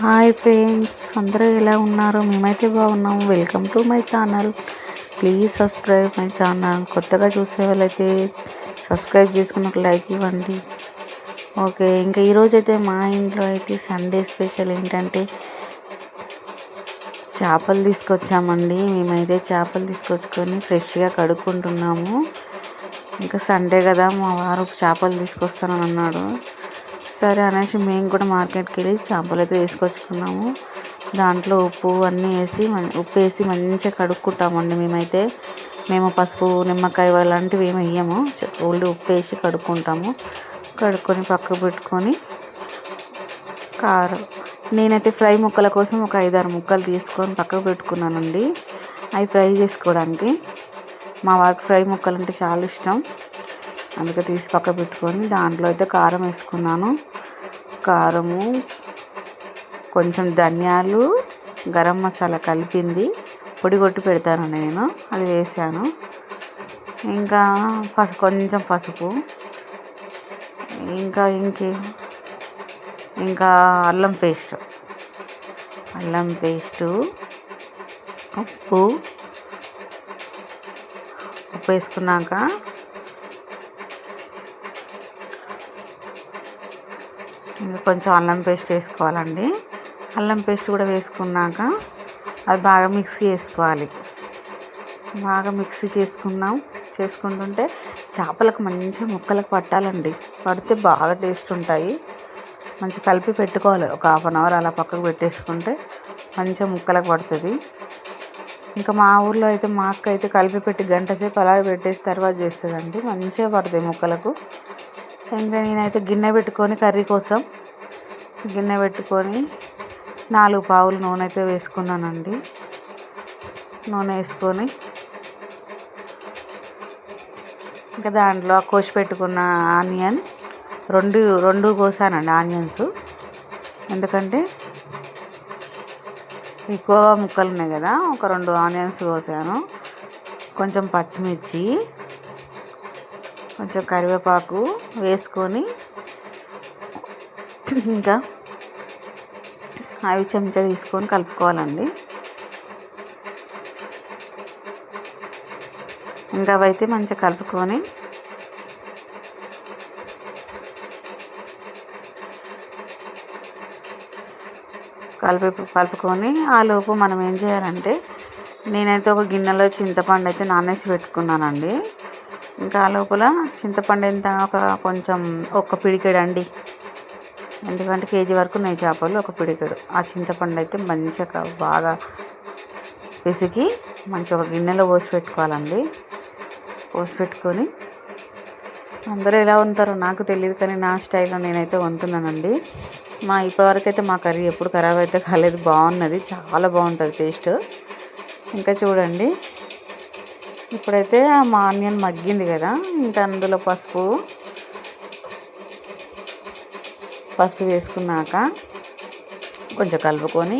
Hi friends, అందరూ ఎలా ఉన్నారు? మేమైతే బాగున్నాము. Welcome to my channel. Please subscribe my channel. కొత్తగా చూసే వాళ్ళైతే సబ్స్క్రైబ్ చేసుకుని ఒక లైక్ ఇవ్వండి. ఓకే, ఇంకా ఈరోజైతే మా ఇంట్లో అయితే సండే స్పెషల్ ఏంటంటే చేపలు తీసుకొచ్చామండి. మేమైతే చేపలు తీసుకొచ్చుకొని ఫ్రెష్గా కడుక్కుంటున్నాము. ఇంకా సండే కదా, మా వారు చేపలు తీసుకొస్తానని అన్నాడు. సరే అనేసి మేము కూడా మార్కెట్కి వెళ్ళి చేపలు అయితే తీసుకొచ్చుకున్నాము. దాంట్లో ఉప్పు అన్నీ వేసి మంచిగా కడుక్కుంటామండి. మేము పసుపు, నిమ్మకాయ అలాంటివి ఏమి వేయము. ఓన్లీ ఉప్పు వేసి కడుక్కుంటాము. కడుక్కొని పక్కకు పెట్టుకొని కారం, నేనైతే ఫ్రై ముక్కల కోసం ఒక 5-6 ముక్కలు తీసుకొని పక్కకు పెట్టుకున్నానండి. అవి ఫ్రై చేసుకోవడానికి. మా వారికి ఫ్రై ముక్కలు అంటే చాలా ఇష్టం, అందుకే తీసి పక్క పెట్టుకొని దాంట్లో అయితే కారం వేసుకున్నాను. కారము, కొంచెం ధనియాలు, గరం మసాలా కలిపింది పొడి కొట్టి పెడతాను నేను, అది వేసాను. ఇంకా కొంచెం పసుపు, ఇంకా అల్లం పేస్టు, ఉప్పు వేసుకున్నాక కొంచెం అల్లం పేస్ట్ వేసుకోవాలండి. అల్లం పేస్ట్ కూడా వేసుకున్నాక అది బాగా మిక్సీ చేసుకోవాలి. బాగా మిక్సీ చేసుకుంటుంటే చేపలకు మంచిగా ముక్కలకు పట్టాలండి. పడితే బాగా టేస్ట్ ఉంటాయి. మంచిగా కలిపి పెట్టుకోవాలి. ఒక 1/2 అవర్ అలా పక్కకు పెట్టేసుకుంటే మంచిగా ముక్కలకు పడుతుంది. ఇంకా మా ఊర్లో అయితే మా అక్క అయితే కలిపి పెట్టి గంట సేపు అలాగే పెట్టేసి తర్వాత చేస్తుందండి. మంచిగా పడుతుంది ముక్కలకు. ఇంకా నేనైతే గిన్నె పెట్టుకొని కర్రీ కోసం 4 పావులు నూనె అయితే వేసుకున్నానండి. నూనె వేసుకొని ఇంకా దాంట్లో కోసి పెట్టుకున్న ఆనియన్ రెండు కోసానండి ఆనియన్స్. ఎందుకంటే ఎక్కువ ముక్కలు ఉన్నాయి కదా, ఒక 2 ఆనియన్స్ కోసాను. కొంచెం పచ్చిమిర్చి, కొంచెం కరివేపాకు వేసుకొని ఇంకా 5 చెంచా తీసుకొని కలుపుకోవాలండి. ఇంకా అవైతే మంచిగా కలుపుకొని ఆ లోపు మనం ఏం చేయాలంటే, నేనైతే ఒక గిన్నెలో చింతపండు అయితే నానేసి పెట్టుకున్నానండి. ఇంకా ఆ లోపల చింతపండు ఎంత, ఒక పిడికెడు అండి. ఎందుకంటే కేజీ వరకు ఉన్నాయి చేపలు, ఒక పిడికెడు. ఆ చింతపండు అయితే మంచిగా బాగా పిసికి మంచిగా ఒక గిన్నెలో పోసి పెట్టుకోవాలండి. పోసి పెట్టుకొని, అందరూ ఎలా వండుతారో నాకు తెలియదు కానీ నా స్టైల్లో నేనైతే వండుతున్నానండి. ఇప్పటివరకు అయితే మా కర్రీ ఎప్పుడు ఖరాబ్ అయితే కాలేదు, బాగున్నది, చాలా బాగుంటుంది టేస్ట్. ఇంకా చూడండి, ఇప్పుడైతే మా ఆనియన్ మగ్గింది కదా, ఇంకా అందులో పసుపు వేసుకున్నాక కొంచెం కలుపుకొని,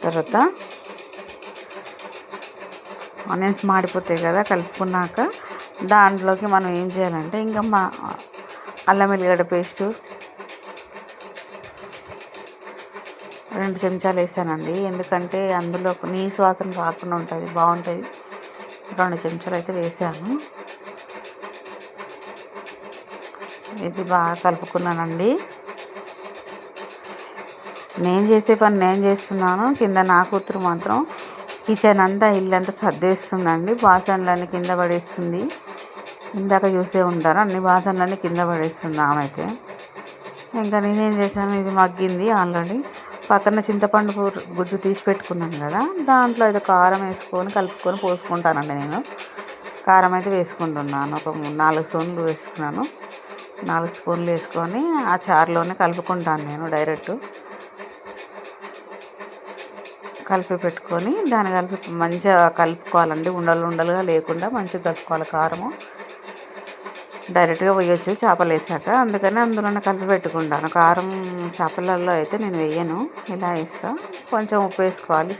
తర్వాత ఆనియన్స్ మాడిపోతాయి కదా, కలుపుకున్నాక దాంట్లోకి మనం ఏం చేయాలంటే, ఇంకా అల్లం వెల్లిగడ్డ పేస్టు 2 చెంచాలు వేసానండి. ఎందుకంటే అందులో నీసు వాసన రాకుండా ఉంటుంది, బాగుంటుంది. 2 చెంచాలు అయితే వేసాను. ఇది బాగా కలుపుకున్నానండి. నేను చేసే పని నేను చేస్తున్నాను. కింద నా కూతురు మాత్రం కిచెన్ అంతా, ఇల్లంతా సర్దేస్తుందండి. బాసనలన్నీ కింద పడేస్తుంది. ఇందాక చూసే ఉంటారు, అన్ని బాసనలన్నీ కింద పడేస్తుంది ఆమె అయితే. ఇంకా నేనేం చేశాను, ఇది మగ్గింది ఆల్రెడీ. పక్కన చింతపండు గుజ్జు తీసి పెట్టుకున్నాను కదా, దాంట్లో అయితే కారం వేసుకొని కలుపుకొని పోసుకుంటానండి. నేను కారం అయితే వేసుకుంటున్నాను. ఒక 4 స్పూన్లు వేసుకున్నాను. 4 స్పూన్లు వేసుకొని ఆ చారులోనే కలుపుకుంటాను నేను డైరెక్ట్. కలిపి పెట్టుకొని మంచిగా కలుపుకోవాలండి. ఉండలుగా లేకుండా మంచిగా కలుపుకోవాలి. కారము డైరెక్ట్గా వేయొచ్చు చేపలు వేసాక, అందుకని అందులోనే కలిపి పెట్టుకుంటాను. కారం చేపలలో అయితే నేను వేయను, ఇలా వేస్తాను. కొంచెం ఉప్పు వేసుకోవాలి,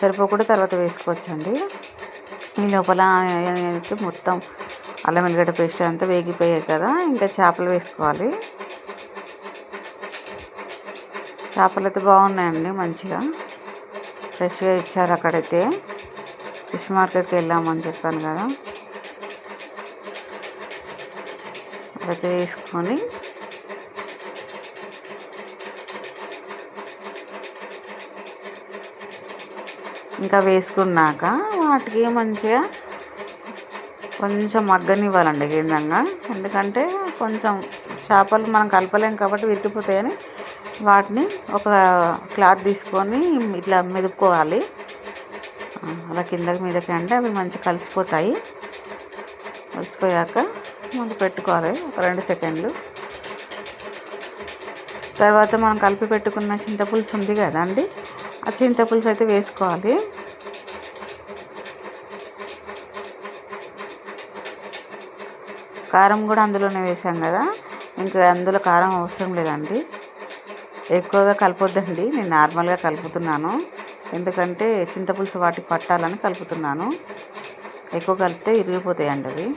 సరిపోకుండా తర్వాత వేసుకోవచ్చండి. ఈ లోపల అయితే మొత్తం అల్లం వెల్లిగడ్డ పేస్ట్ అంతా వేగిపోయాయి కదా, ఇంకా చేపలు వేసుకోవాలి. చేపలు అయితే బాగున్నాయండి, మంచిగా ఫ్రెష్గా ఇచ్చారు. అక్కడైతే ఫిష్ మార్కెట్కి వెళ్ళామని చెప్పాను కదా, అక్కడైతే వేసుకొని ఇంకా వేసుకున్నాక వాటికి మంచిగా కొంచెం మగ్గనివ్వాలండి గిన్నెగా. ఎందుకంటే కొంచెం చేపలు మనం కలపలేం కాబట్టి విరిగిపోతాయని వాటిని ఒక క్లాత్ తీసుకొని ఇట్లా మెదుపుకోవాలి. అలా కిందకి మీదకి అంటే అవి మంచిగా కలిసిపోతాయి. కలిసిపోయాక మళ్ళీ పెట్టుకోవాలి ఒక 2 సెకండ్లు. తర్వాత మనం కలిపి పెట్టుకున్న చింతపులుసు ఉంది కదండి, ఆ చింతపులుసు అయితే వేసుకోవాలి. కారం కూడా అందులోనే వేసాం కదా, ఇంకా అందులో కారం అవసరం లేదండి. ఎక్కువగా కలపొద్దండి, నేను నార్మల్గా కలుపుతున్నాను. ఎందుకంటే చింతపులుసు వాటికి పట్టాలని కలుపుతున్నాను. ఎక్కువ కలిపితే ఇరిగిపోతాయండి అవి.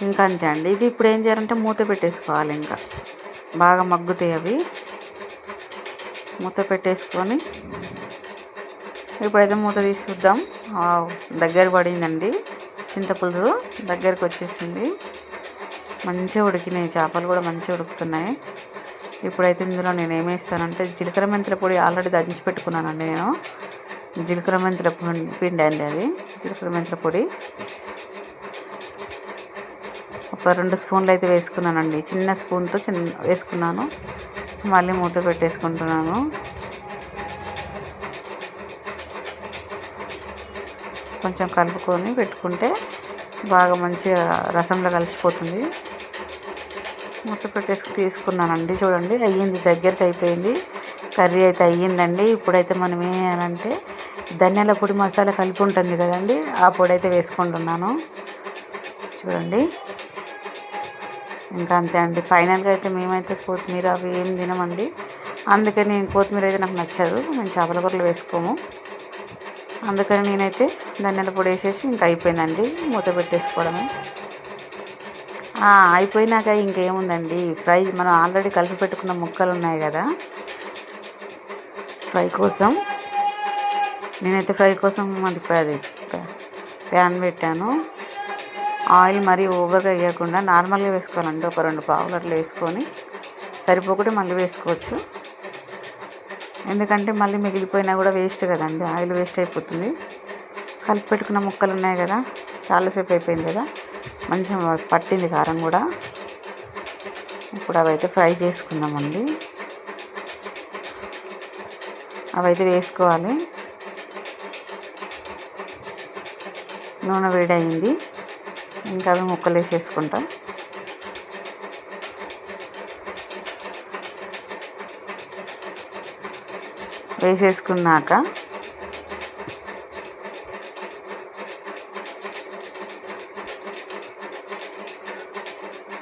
ఇంకా అంతే అండి. ఇది ఇప్పుడు ఏం చేయాలంటే మూత పెట్టేసుకోవాలి. ఇంకా బాగా మగ్గుతాయి అవి. మూత పెట్టేసుకొని ఇప్పుడైతే మూత తీసి చూద్దాం. దగ్గర పడిందండి, చింతపులుసు దగ్గరికి వచ్చేసింది. మంచిగా ఉడికినాయి, చేపలు కూడా మంచిగా ఉడుకుతున్నాయి. ఇప్పుడైతే ఇందులో నేను ఏమేస్తానంటే జీలకర్ర మెంతుల పొడి ఆల్రెడీ దంచి పెట్టుకున్నానండి నేను. జీలకర్ర మెంతుల పిండి అండి అది, జీలకర్ర మెంతుల పొడి ఒక 2 స్పూన్లు అయితే వేసుకున్నానండి. చిన్న స్పూన్తో వేసుకున్నాను. మళ్ళీ మూత పెట్టేసుకుంటున్నాను. కొంచెం కలుపుకొని పెట్టుకుంటే బాగా మంచిగా రసంలో కలిసిపోతుంది. మూత పెట్టేసుకు తీసుకున్నానండి. చూడండి అయ్యింది, దగ్గరికి అయిపోయింది. కర్రీ అయితే అయ్యిందండి. ఇప్పుడైతే మనం ఏం చేయాలంటే ధనియాల పొడి మసాలా కలిపి ఉంటుంది కదండి, ఆ పొడి అయితే వేసుకుంటున్నాను. చూడండి ఇంకా అంతే అండి. ఫైనల్గా అయితే మేమైతే కొత్తిమీర అవి ఏం తినమండి, అందుకని కొత్తిమీర అయితే నాకు నచ్చదు. మేము చేపల కూరలు వేసుకోము, అందుకని నేనైతే ధనియాల పొడి వేసేసి ఇంకా అయిపోయిందండి. మూత పెట్టేసుకోవడమే. అయిపోయినాక ఇంకేముందండి, ఫ్రై మనం ఆల్రెడీ కలిపి పెట్టుకున్న ముక్కలు ఉన్నాయి కదా, ఫ్రై కోసం నేనైతే అది ప్యాన్ పెట్టాను. ఆయిల్ మరీ ఓవర్గా వేయకుండా నార్మల్గా వేసుకోవాలండి. ఒక 2 పావులు అట్లా వేసుకొని సరిపోకుంటే మళ్ళీ వేసుకోవచ్చు. ఎందుకంటే మళ్ళీ మిగిలిపోయినా కూడా వేస్ట్ కదండి, ఆయిల్ వేస్ట్ అయిపోతుంది. కలిపి పెట్టుకున్న ముక్కలు ఉన్నాయి కదా, చాలాసేపు అయిపోయింది కదా, మంచిగా పట్టింది కారం కూడా. ఇప్పుడు అవైతే ఫ్రై చేసుకుందామండి. అవైతే వేసుకోవాలి. నూనె వేడయింది, ఇంకా అవి ముక్కలు వేసేసుకుంటాం. వేసేసుకున్నాక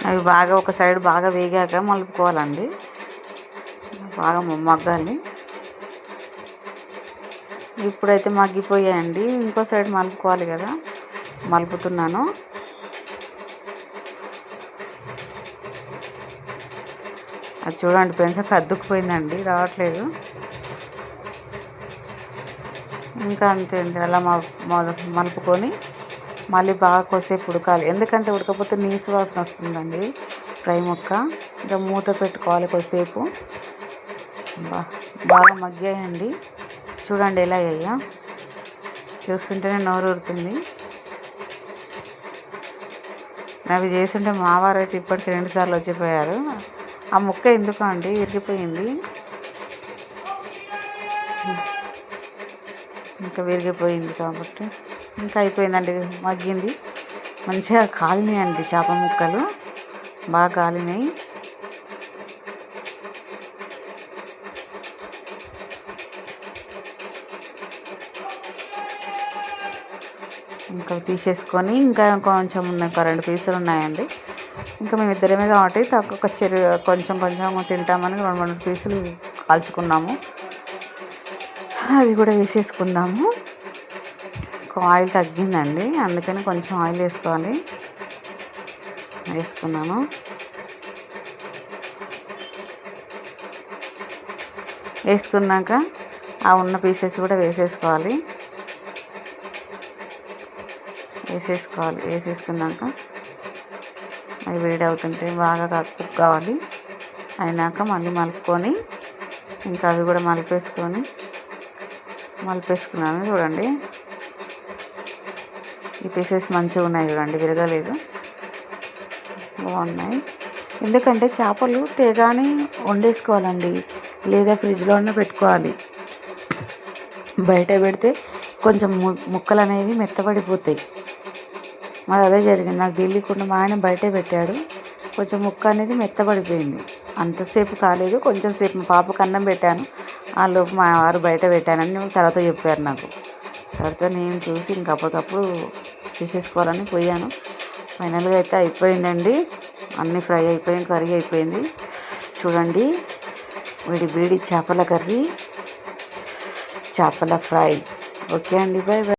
అవి బాగా ఒక సైడ్ బాగా వేగాక మలుపుకోవాలండి, బాగా మగ్గాలి. ఇప్పుడైతే మగ్గిపోయాయండి, ఇంకో సైడ్ మలుపుకోవాలి కదా, మలుపుతున్నాను. అది చూడండి పెంక అద్దుకుపోయిందండి, రావట్లేదు. ఇంకా అంతే అండి, అలా మలుపుకొని మళ్ళీ బాగా కొద్దిసేపు ఉడకాలి. ఎందుకంటే ఉడకపోతే నీసు వాసన వస్తుందండి ఫ్రై ముక్క. ఇంకా మూత పెట్టుకోవాలి కొద్దిసేపు. బాగా మగ్గాయండి, చూడండి ఎలా అయ్యా, చూస్తుంటేనే నోరు ఊరుతుంది. అవి చేస్తుంటే మా వారు అయితే ఇప్పటికి 2 సార్లు వచ్చిపోయారు. ఆ ముక్క ఎందుకు అండి విరిగిపోయింది, ఇంకా విరిగిపోయింది కాబట్టి ఇంకా అయిపోయిందండి, మగ్గింది. మంచిగా కాలినాయండి చేప ముక్కలు, బాగా కాలినాయి. ఇంకా తీసేసుకొని ఇంకా కొంచెం ఒక 2 పీసులు ఉన్నాయండి. ఇంకా మేము ఇద్దరమే కాబట్టి తక్కువ కొంచెం తింటామని 2-3 పీసులు కాల్చుకున్నాము. అవి కూడా వేసేసుకుందాము. ఆయిల్ తగ్గిందండి, అందుకని కొంచెం ఆయిల్ వేసుకోవాలి. వేసుకున్నాను. వేసుకున్నాక ఆ ఉన్న పీసెస్ కూడా వేసేసుకోవాలి. వేసేసుకున్నాక అవి వేడి అవుతుంటే బాగా కుక్ కావాలి. అయినాక మళ్ళీ మలుపుకొని ఇంకా అవి కూడా మలిపేసుకున్నాను. చూడండి ఈ పీసెస్ మంచిగా ఉన్నాయి, చూడండి విరగలేదు, బాగున్నాయి. ఎందుకంటే చేపలు తేగానే వండేసుకోవాలండి, లేదా ఫ్రిడ్జ్లోనే పెట్టుకోవాలి. బయట పెడితే కొంచెం ముక్కలు అనేవి మెత్తబడిపోతాయి. మాది అదే జరిగింది, నాకు తెలియకుండా మా ఆయన బయటే పెట్టాడు, కొంచెం ముక్క అనేది మెత్తబడిపోయింది. అంతసేపు కాలేదు, కొంచెం సేపు మా పాపకు అన్నం పెట్టాను, ఆ లోపు మా వారు బయట పెట్టానని తర్వాత చెప్పారు నాకు. తర్వాత నేను చూసి ఇంక అప్పటికప్పుడు చేసేసుకోవాలని పోయాను. ఫైనల్గా అయితే అయిపోయిందండి, అన్నీ ఫ్రై అయిపోయింది, కర్రీ అయిపోయింది. చూడండి వేడి వేడి చేపల కర్రీ, చేపల ఫ్రై. ఓకే అండి, బాయ్ బాయ్.